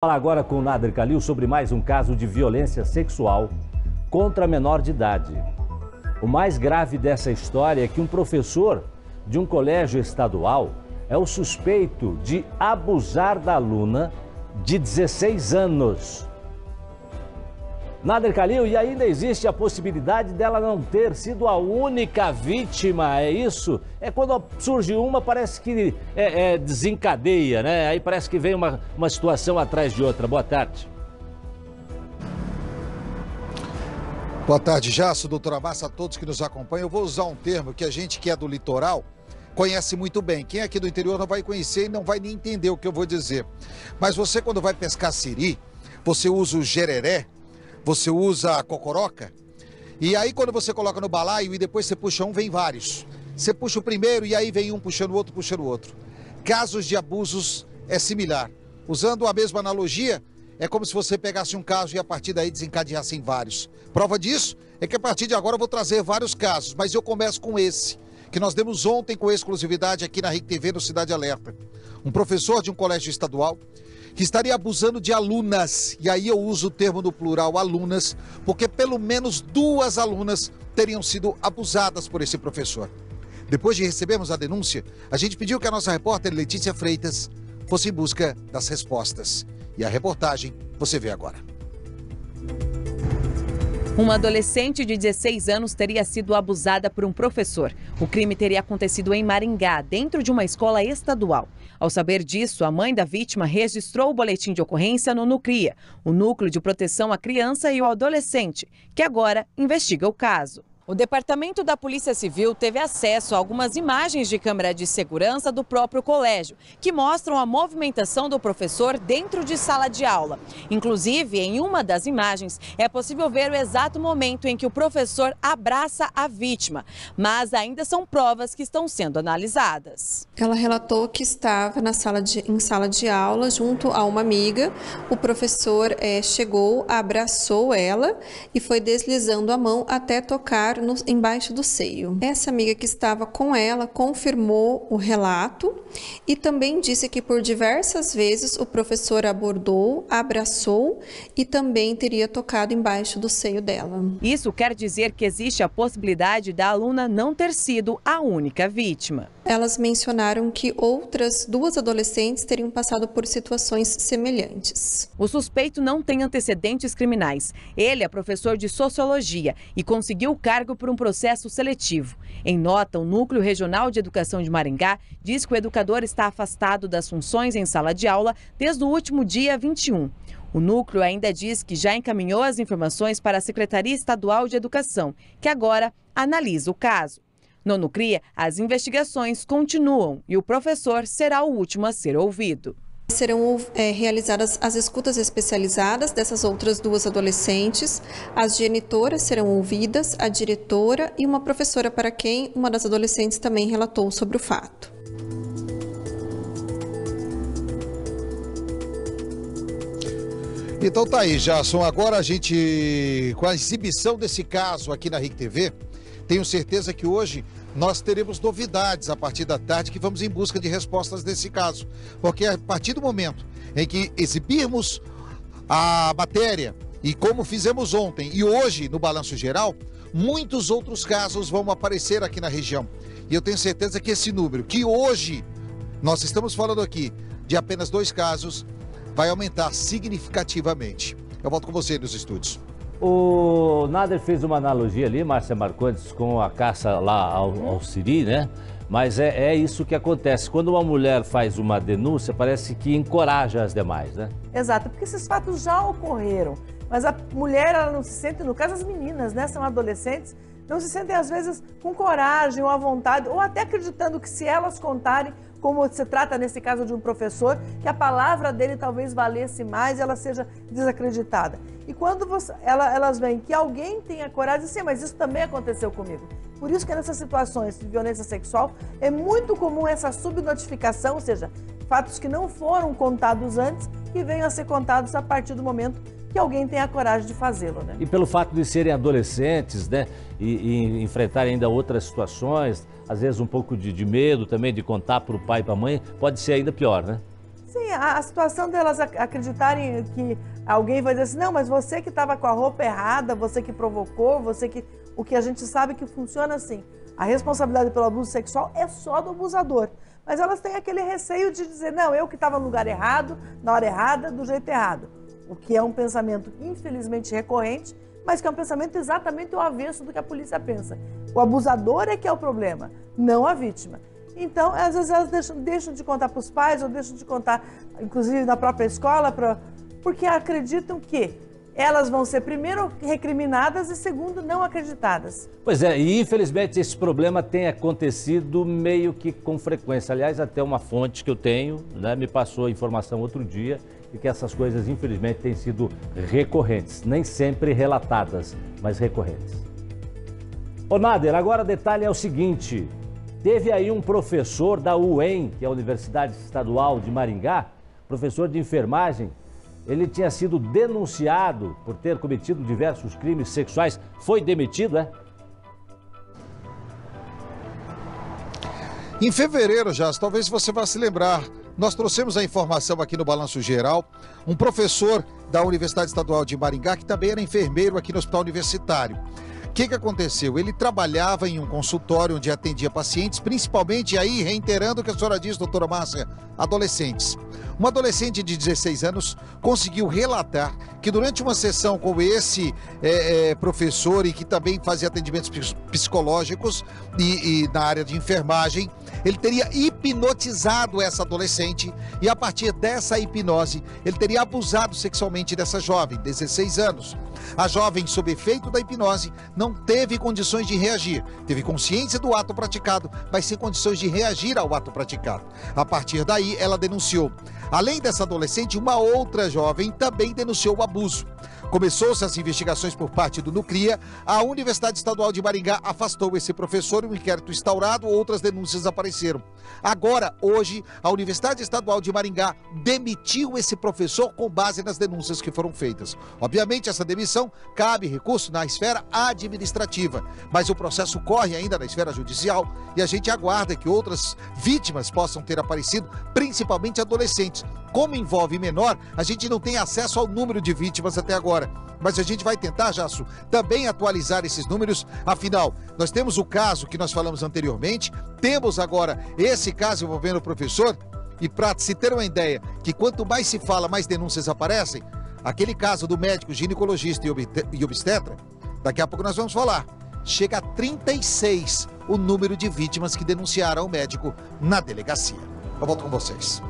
Falar agora com o Nader Khalil sobre mais um caso de violência sexual contra menor de idade. O mais grave dessa história é que um professor de um colégio estadual é o suspeito de abusar da aluna de 16 anos. Nader Khalil, e ainda existe a possibilidade dela não ter sido a única vítima, é isso? É quando surge uma, parece que desencadeia, né? Aí parece que vem uma situação atrás de outra. Boa tarde. Boa tarde, Jasso, doutora Massa, a todos que nos acompanham. Eu vou usar um termo que a gente que é do litoral conhece muito bem. Quem é aqui do interior não vai conhecer e não vai nem entender o que eu vou dizer. Mas você, quando vai pescar siri, você usa o jereré, você usa a cocoroca, e aí quando você coloca no balaio e depois você puxa um, vem vários. Você puxa o primeiro e aí vem um puxando o outro, puxando o outro. Casos de abusos é similar. Usando a mesma analogia, é como se você pegasse um caso e a partir daí desencadeassem vários. Prova disso é que a partir de agora eu vou trazer vários casos, mas eu começo com esse, que nós demos ontem com exclusividade aqui na RIC TV no Cidade Alerta. Um professor de um colégio estadual que estaria abusando de alunas, e aí eu uso o termo no plural, alunas, porque pelo menos 2 alunas teriam sido abusadas por esse professor. Depois de recebermos a denúncia, a gente pediu que a nossa repórter Letícia Freitas fosse em busca das respostas. E a reportagem você vê agora. Uma adolescente de 16 anos teria sido abusada por um professor. O crime teria acontecido em Maringá, dentro de uma escola estadual. Ao saber disso, a mãe da vítima registrou o boletim de ocorrência no NUCRIA, o Núcleo de Proteção à Criança e ao Adolescente, que agora investiga o caso. O Departamento da Polícia Civil teve acesso a algumas imagens de câmera de segurança do próprio colégio, que mostram a movimentação do professor dentro de sala de aula. Inclusive, em uma das imagens, é possível ver o exato momento em que o professor abraça a vítima, mas ainda são provas que estão sendo analisadas. Ela relatou que estava em sala de aula junto a uma amiga. O professor chegou, abraçou ela e foi deslizando a mão até tocar embaixo do seio. Essa amiga que estava com ela confirmou o relato e também disse que por diversas vezes o professor abordou, abraçou e também teria tocado embaixo do seio dela. Isso quer dizer que existe a possibilidade da aluna não ter sido a única vítima. Elas mencionaram que outras 2 adolescentes teriam passado por situações semelhantes. O suspeito não tem antecedentes criminais. Ele é professor de sociologia e conseguiu o cargo por um processo seletivo. Em nota, o Núcleo Regional de Educação de Maringá diz que o educador está afastado das funções em sala de aula desde o último dia 21. O núcleo ainda diz que já encaminhou as informações para a Secretaria Estadual de Educação, que agora analisa o caso. No NUCRIA, as investigações continuam e o professor será o último a ser ouvido. Serão realizadas as escutas especializadas dessas outras 2 adolescentes. As genitoras serão ouvidas, a diretora e uma professora para quem uma das adolescentes também relatou sobre o fato. Então tá aí, Jasson. Agora a gente, com a exibição desse caso aqui na RIC TV, tenho certeza que hoje nós teremos novidades a partir da tarde que vamos em busca de respostas desse caso. Porque a partir do momento em que exibirmos a matéria e como fizemos ontem e hoje no Balanço Geral, muitos outros casos vão aparecer aqui na região. E eu tenho certeza que esse número, que hoje nós estamos falando aqui de apenas 2 casos, vai aumentar significativamente. Eu volto com você nos estúdios. O Nader fez uma analogia ali, Márcia Marcondes, com a caça lá ao siri, né? Mas é isso que acontece. Quando uma mulher faz uma denúncia, parece que encoraja as demais, né? Exato, porque esses fatos já ocorreram. Mas a mulher, ela não se sente, no caso as meninas, né? São adolescentes, não se sentem às vezes com coragem ou à vontade, ou até acreditando que se elas contarem, como se trata nesse caso de um professor, que a palavra dele talvez valesse mais e ela seja desacreditada. E quando elas veem que alguém tem a coragem, sim, mas isso também aconteceu comigo. Por isso que nessas situações de violência sexual é muito comum essa subnotificação, ou seja, fatos que não foram contados antes, que venham a ser contados a partir do momento que alguém tenha a coragem de fazê-lo, né? E pelo fato de serem adolescentes, né, e enfrentarem ainda outras situações, às vezes um pouco de medo também de contar para o pai e para a mãe, pode ser ainda pior, né? Sim, a situação delas acreditarem que alguém vai dizer assim, não, mas você que estava com a roupa errada, você que provocou, você que... O que a gente sabe que funciona assim, a responsabilidade pelo abuso sexual é só do abusador. Mas elas têm aquele receio de dizer, não, eu que estava no lugar errado, na hora errada, do jeito errado. O que é um pensamento, infelizmente, recorrente, mas que é um pensamento exatamente o avesso do que a polícia pensa. O abusador é que é o problema, não a vítima. Então, às vezes elas deixam de contar para os pais, ou deixam de contar, inclusive, na própria escola, porque acreditam que elas vão ser, primeiro, recriminadas e, segundo, não acreditadas. Pois é, e infelizmente esse problema tem acontecido meio que com frequência. Aliás, até uma fonte que eu tenho, né, me passou a informação outro dia e que essas coisas, infelizmente, têm sido recorrentes. Nem sempre relatadas, mas recorrentes. Ô Nader, agora o detalhe é o seguinte. Teve aí um professor da UEM, que é a Universidade Estadual de Maringá, professor de enfermagem. Ele tinha sido denunciado por ter cometido diversos crimes sexuais. Foi demitido, é? Em fevereiro, já, talvez você vá se lembrar, nós trouxemos a informação aqui no Balanço Geral, um professor da Universidade Estadual de Maringá, que também era enfermeiro aqui no Hospital Universitário. O que aconteceu? Ele trabalhava em um consultório onde atendia pacientes, principalmente, aí reiterando o que a senhora disse, doutora Márcia, adolescentes. Uma adolescente de 16 anos conseguiu relatar que durante uma sessão com esse professor e que também fazia atendimentos psicológicos e na área de enfermagem, ele teria hipnotizado essa adolescente e a partir dessa hipnose ele teria abusado sexualmente dessa jovem, 16 anos. A jovem, sob efeito da hipnose, não teve condições de reagir, teve consciência do ato praticado, mas sem condições de reagir ao ato praticado. A partir daí, ela denunciou. Além dessa adolescente, uma outra jovem também denunciou o abuso. Começou-se as investigações por parte do Nucria, a Universidade Estadual de Maringá afastou esse professor, um inquérito instaurado, outras denúncias apareceram. Agora, hoje, a Universidade Estadual de Maringá demitiu esse professor com base nas denúncias que foram feitas. Obviamente, essa demissão cabe recurso na esfera administrativa, mas o processo corre ainda na esfera judicial e a gente aguarda que outras vítimas possam ter aparecido, principalmente adolescentes. Como envolve menor, a gente não tem acesso ao número de vítimas até agora. Mas a gente vai tentar, Jasso, também atualizar esses números. Afinal, nós temos o caso que nós falamos anteriormente, temos agora esse caso envolvendo o professor. E para se ter uma ideia que quanto mais se fala, mais denúncias aparecem, aquele caso do médico ginecologista e obstetra, daqui a pouco nós vamos falar, chega a 36 o número de vítimas que denunciaram o médico na delegacia. Eu volto com vocês.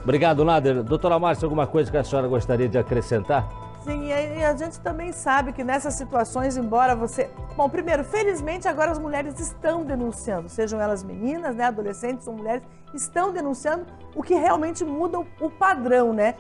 Obrigado, Nader. Doutora Márcia, alguma coisa que a senhora gostaria de acrescentar? Sim, e a gente também sabe que nessas situações, embora você... Bom, primeiro, felizmente agora as mulheres estão denunciando, sejam elas meninas, né, adolescentes ou mulheres, estão denunciando, o que realmente muda o padrão, né,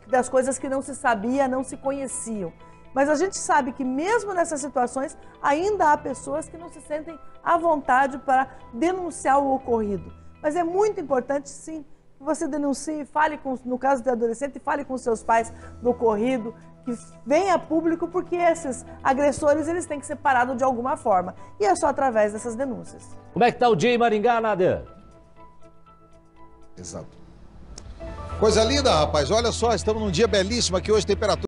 das coisas que não se sabia, não se conheciam. Mas a gente sabe que mesmo nessas situações, ainda há pessoas que não se sentem à vontade para denunciar o ocorrido. Mas é muito importante, sim, que você denuncie, fale no caso do adolescente, fale com seus pais do ocorrido, que venha a público, porque esses agressores eles têm que ser parados de alguma forma. E é só através dessas denúncias. Como é que está o dia em Maringá, Nader? Exato. Coisa linda, rapaz. Olha só, estamos num dia belíssimo aqui hoje, temperatura